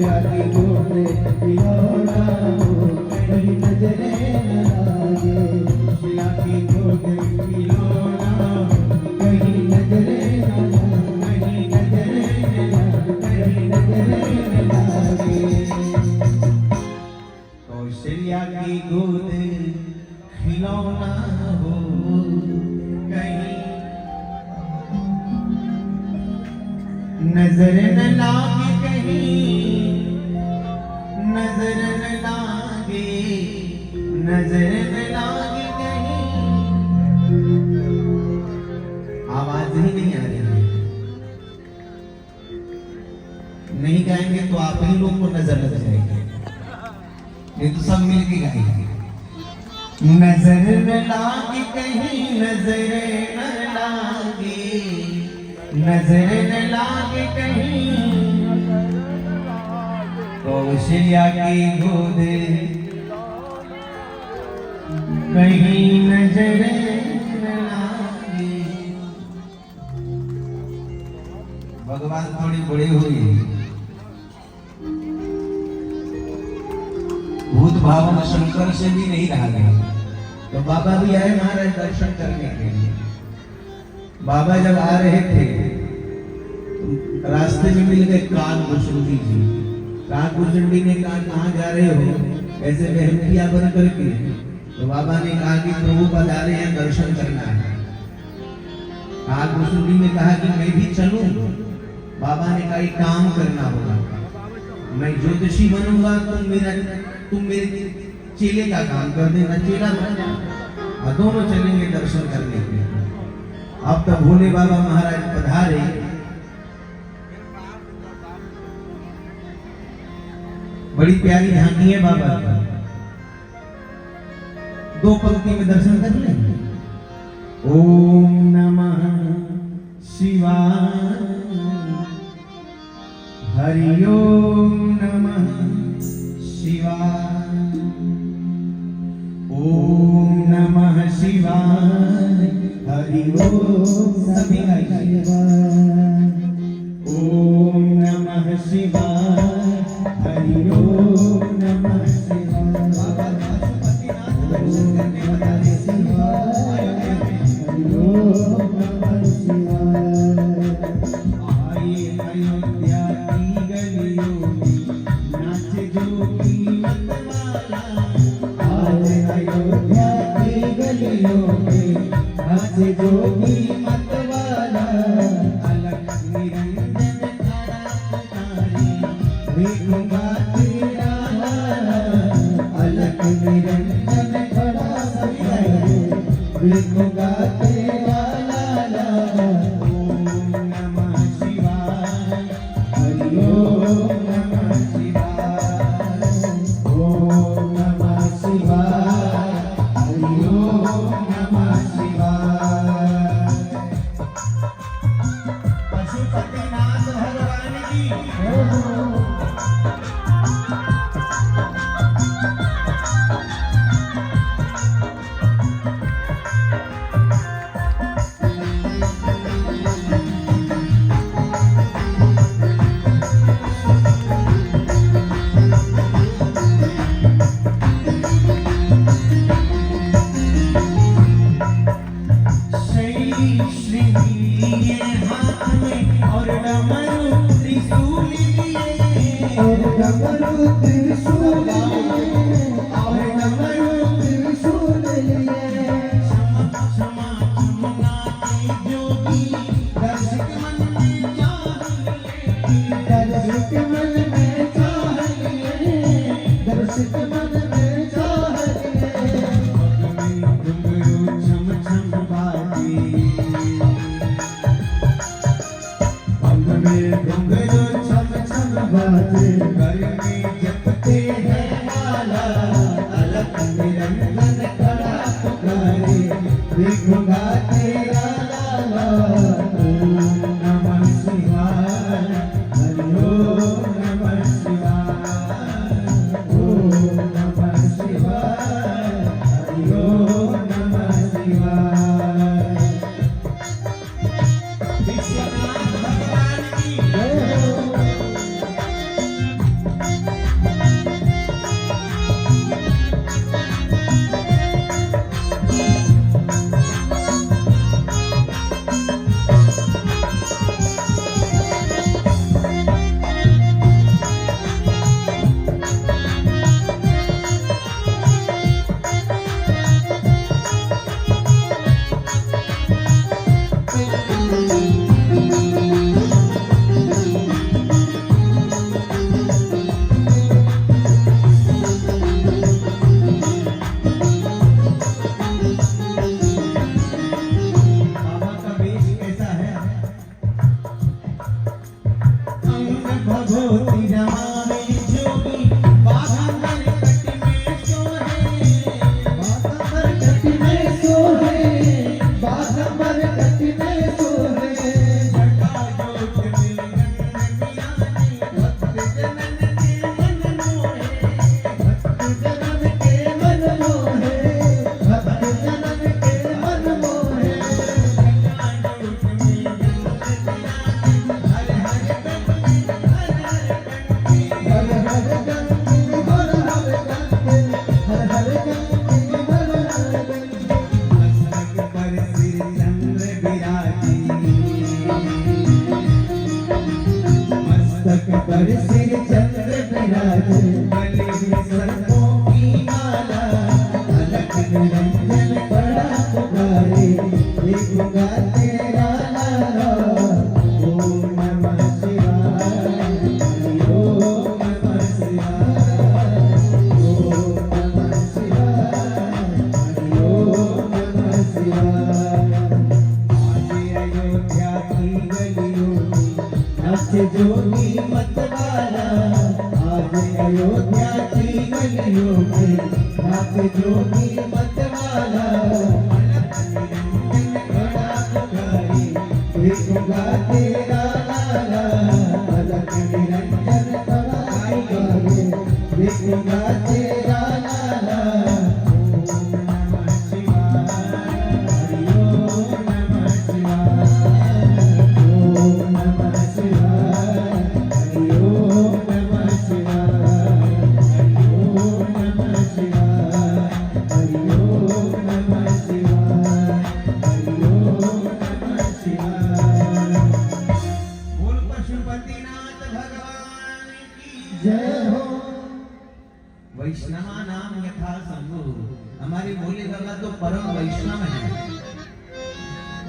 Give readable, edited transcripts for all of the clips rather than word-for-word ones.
कौशल्या की गोद खिलौना हो कहीं नजरे न लागे, कौशल्या की गोद खिलौना हो कहीं नजरे न लागे, कहीं नजरे न लागे, कहीं नजरे न लागे। कौशल्या की गोद खिलौना हो कहीं नजर न लागे, कहीं नजर न लागे, नजर न लागे कहीं। आवाज ही नहीं आ रही है, नहीं गाएंगे तो आप ही लोग को नजर लग जाएगी, ये तो सब मिलके गाएंगे। नजर न लागे कहीं नजर न लागे, नजर न लागे कहीं कौशल्या की गोद कहीं नजर न लागे। भगवान थोड़ी बड़ी हुई, भूत भावन शंकर से भी नहीं रहा गया, तो बाबा भी आए महाराज दर्शन करने के लिए। बाबा जब आ रहे थे तो रास्ते में मिल गए कान भुसुंडी जी। कान भुसुंडी ने कहा कहाँ जा रहे हो, ऐसे बेहमतिया बन करके। तो बाबा ने कहा कि प्रभु पधारे हैं, दर्शन करना है। कान भुसुंडी ने कहा कि मैं भी चलूं। बाबा ने कहा एक काम करना होगा, मैं ज्योतिषी बनूंगा, तुम मेरे चेले का काम कर देना, चेला बन जाना, दोनों चलेंगे दर्शन करने के लिए। अब तो भोले बाबा महाराज पधारे, बड़ी प्यारी झांकी है बाबा की। दो पंक्ति में दर्शन कर ले। ओम नमः शिवाय, हरि ओम नमः शिवाय, ओम नमः शिवाय, हरि ओम। सभी गाइए ओम नमः शिवाय, हरि ओम नमः शिवाय। बाबा पशुपतिनाथ दर्शन करने बता रहे शिवाय, हरि ओम नमः शिवाय। आए अयोध्या की गलियों में नाचे जोगी मतवाला, आए अयोध्या की गलियों में नाचे जोगी मतवाला। अलख निरंजन खड़ा पुकारे, देखूंगा तेरा लाला। अलख निरंजन खड़ा पुकारे, देखूंगा तेरा लाला। ओम नमः शिवाय, हरि ओम नमः शिवाय, ओम नमः शिवाय, हरि ओम नमः शिवाय। पशुपतिनाथ भगवान की देखूंगा तेरा लाला। ओम नमः शिवाय, हरि ओम नमः शिवाय, ओम नमः शिवाय, हरि ओम नमः शिवाय। विश्वनाथ भगवान की जय हो। चंद्र विराजे गले में सर्पों की माला अलग निरंजन बड़ा पुकारे देखो गाते राला ओम नमः शिवाय हरि ओम नमः शिवाय ओम नमः शिवाय हरि ओम नमः शिवाय अयोध्या की गलियों में नाचे जोगी मतवाला आज अयोध्या की गलियों में नाचे जोगी मतवाला बड़ा पुकारे देखो गाते राला अलग निरंजन बड़ा पुकारे देखो गाते राला वैष्णवा नाम यथा संभु। हमारे भोले बाबा तो परम वैष्णव हैं।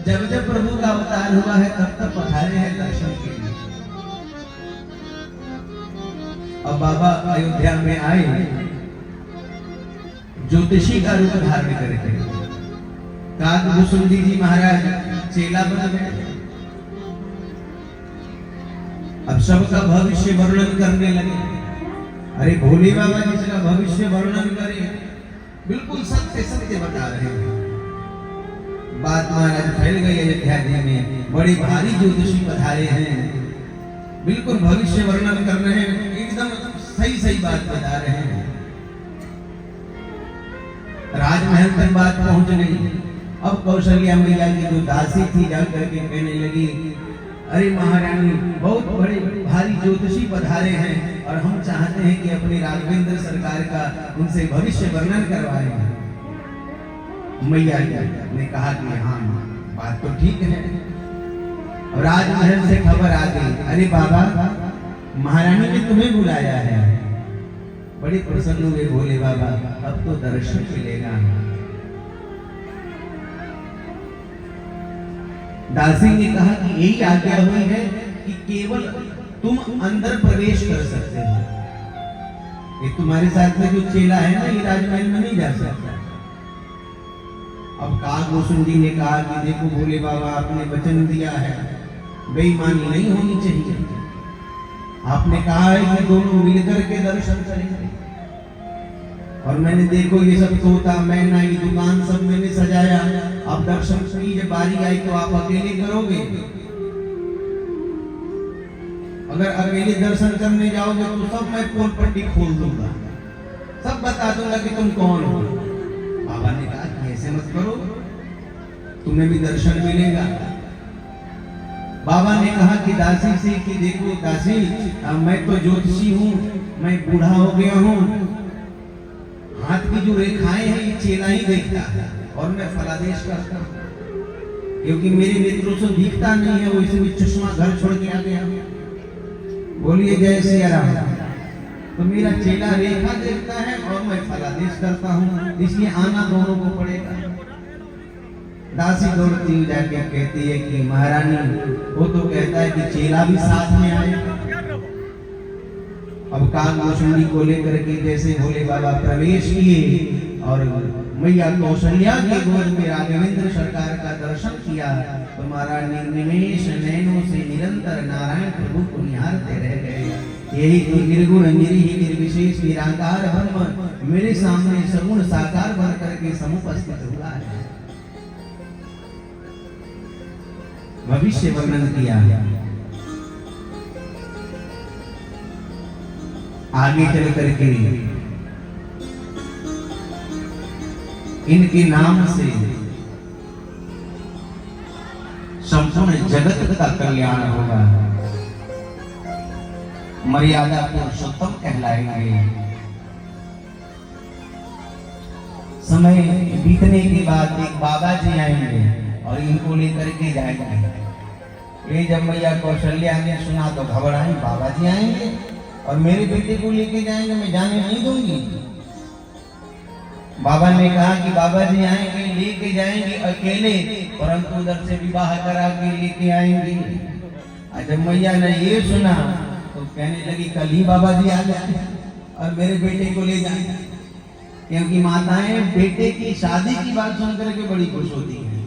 जब जब प्रभु का अवतार हुआ है तब तब पधारे हैं दर्शन के लिए। अब बाबा अयोध्या में आए, ज्योतिषी का रूप धारण करके काकभूषुंडी जी महाराज चेला बन गए। अब सबका भविष्य वर्णन करने लगे। अरे भोले बाबा जिसका भविष्य वर्णन करे बिल्कुल सत्य सत्य बता रहे हैं। बात महाराज फैल गई अयोध्या में, बड़े भारी ज्योतिषी पधारे हैं, बिल्कुल भविष्य वर्णन कर रहे हैं, एकदम सही सही बात बता रहे हैं। राजमहल तक बात पहुंच गई। अब कौशल्या मैया की जो दासी थी जाकर के कहने लगी, अरे महारानी बहुत बड़े भारी ज्योतिषी पधारे हैं और हम चाहते हैं कि अपने राघवेंद्र सरकार का उनसे भविष्य वर्णन करवाएं। मैया ने कहा कि हाँ बात तो ठीक है। और राजमहल से खबर आ गई, अरे बाबा महारानी ने तुम्हें बुलाया है। बड़े प्रसन्न हुए भोले बाबा, अब तो दर्शन मिलेगा। दासी ने कहा कि यही आज्ञा हुई है कि केवल तुम अंदर प्रवेश कर सकते हो। ये तुम्हारे साथ में जो चेला है ना, ये राजमहल में नहीं जा सकता। अब काकभूषुंडी ने कहा कि देखो भोले बाबा आपने वचन दिया है, बेईमानी नहीं होनी चाहिए। आपने कहा है कि दोनों मिलकर के दर्शन करेंगे और मैंने देखो ये सब तोता मैना ये दुकान सब मैंने सजाया। अब दर्शन की जब बारी आई तो आप अकेले करोगे। अगर अकेले दर्शन करने जाओगे तो सब मैं पोल पट्टी खोल दूंगा, सब बता दूंगा कि तुम कौन हो। बाबा ने कहा कि ऐसे मत करो, तुम्हें भी दर्शन मिलेगा। बाबा ने कहा कि दासी से कि देखो दासी मैं तो ज्योतिषी हूँ, मैं बूढ़ा हो गया हूँ, हाथ की जो रेखाएं हैं ये चेला ही देखता है और मैं फलादेश करता हूँ, क्योंकि मेरे नेत्रों से दिखता नहीं है। वो इसलिए चश्मा घर छोड़ के आ गया। बोलिए जय सिया राम। तो मेरा चेला रेखा देखता है और मैं फलादेश करता हूँ, इसलिए आना दोनों को पड़ेगा। दासी दौड़ती हुई जाके कहती है कि महारानी वो तो कहता है कि चेला भी साथ में आएगा। अब काकभूषुंडी को लेकर के जैसे भोले बाबा प्रवेश किए और मैया कौशल्या के गोद में राघवेंद्र सरकार का दर्शन किया तो महाराज निर्निमेष नैनों से निरंतर नारायण प्रभु को निहारते रह गए। यही तो निर्गुण निरीह निर्विशेष निराकार ब्रह्म मेरे सामने सगुण साकार बन करके समुपस्थित हुआ है। भविष्य वर्णन किया। आगे चल करके इनके नाम से संपूर्ण जगत का कल्याण होगा। मर्यादा पुरुषोत्तम कहलाएंगे। समय बीतने के बाद एक बाबा जी आएंगे और इनको लेकर के जाएंगे। ये जब मैया कौशल्या ने सुना तो घबराई, बाबा जी आएंगे। और मेरे बेटे को लेके जाएंगे, मैं जाने नहीं दूंगी। बाबा ने कहा कि बाबा जी आएंगे, लेके जाएंगे अकेले, परंतु उधर से विवाह करा के लेके आएंगे। जब मैया ने ये सुना तो कहने लगी कल ही बाबा जी आ जाए और मेरे बेटे को ले जाए, क्योंकि माताएं बेटे की शादी की बात सुनकर के बड़ी खुश होती हैं।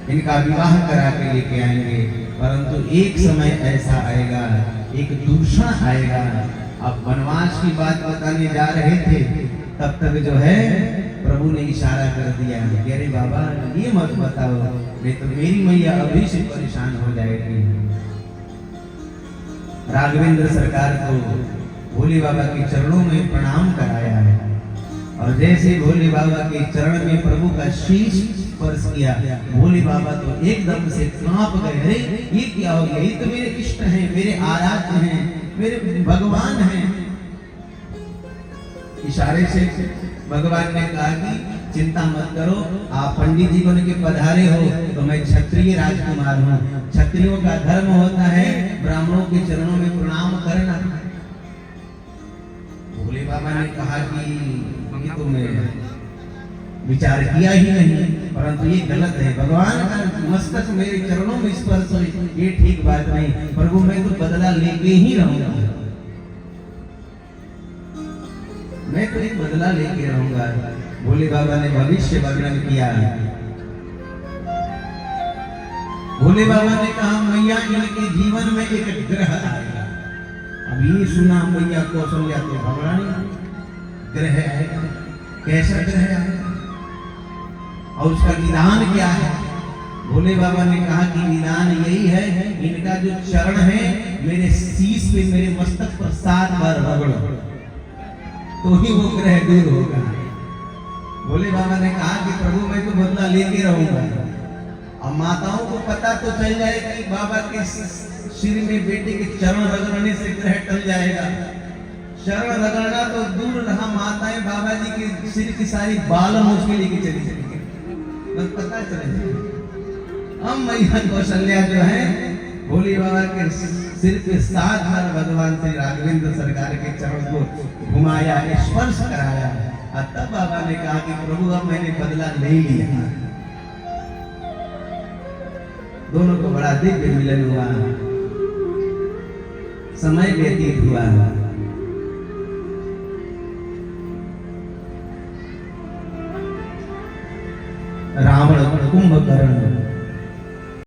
इनका विवाह करा के लेके आएंगे, परंतु एक समय ऐसा आएगा, एक दूषण आएगा। अब वनवास की बात बताने जा रहे थे, तब तक जो है प्रभु ने इशारा कर दिया कि अरे बाबा ये मत बताओ, नहीं तो मेरी मैया अभी से परेशान हो जाएगी। राघवेंद्र सरकार को भोले बाबा के चरणों में प्रणाम कराया है, और जैसे भोले बाबा के चरण में प्रभु का शीश स्पर्श किया, भोले बाबा तो एकदम से कांप गए। अरे ये क्या हो गया, ये तो मेरे इष्ट हैं, मेरे आराध्य हैं, मेरे भगवान हैं। इशारे से भगवान ने कहा कि चिंता मत करो, आप पंडित जी बन के पधारे हो तो मैं क्षत्रिय राजकुमार हूँ। क्षत्रियों का धर्म होता है ब्राह्मणों के चरणों में प्रणाम करना। भोले बाबा ने कहा कि ये तो मैं विचार किया ही नहीं, परंतु ये गलत है। भगवान का मस्तक मेरे चरणों में स्पर्श हो, ये ठीक बात नहीं। प्रभु मैं तो बदला लेके ही रहूंगा, मैं तो एक बदला लेके रहूंगा। भोले बाबा ने भविष्य वर्णन किया। भोले बाबा ने कहा मैया इनके जीवन में एक ग्रह आएगा। अब ये सुना मैया कौशल्या तो घबरानी, ग्रह आएगा, कैसा ग्रह आएगा और उसका निदान क्या है? भोले बाबा ने कहा कि निदान यही है, इनका जो चरण है मेरे शीश पे, मेरे मस्तक पर 7 बार रगड़ो तो ही वो ग्रह दूर होगा। भोले बाबा ने कहा कि प्रभु मैं तो बदला लेके रहूंगा। अब माताओं को पता तो चल जाएगा कि बाबा के सिर में बेटे के चरण रगड़ने से ग्रह टल जाएगा। चरण रगड़ना तो दूर रहा, माताएं बाबा जी के सिर की सारी बालों उसके लेके चली जाएंगे, बस पता चलेगा। अब मैया कौशल्या जो है भोले बाबा के सिर पे 7 बार भगवान श्री राघवेंद्र सरकार के चरण को घुमाया, स्पर्श कराया। तब बाबा ने कहा कि प्रभु अब मैंने बदला ले लिया। दोनों को बड़ा दिव्य मिलन हुआ, समय व्यतीत हुआ। रावण कुंभकर्ण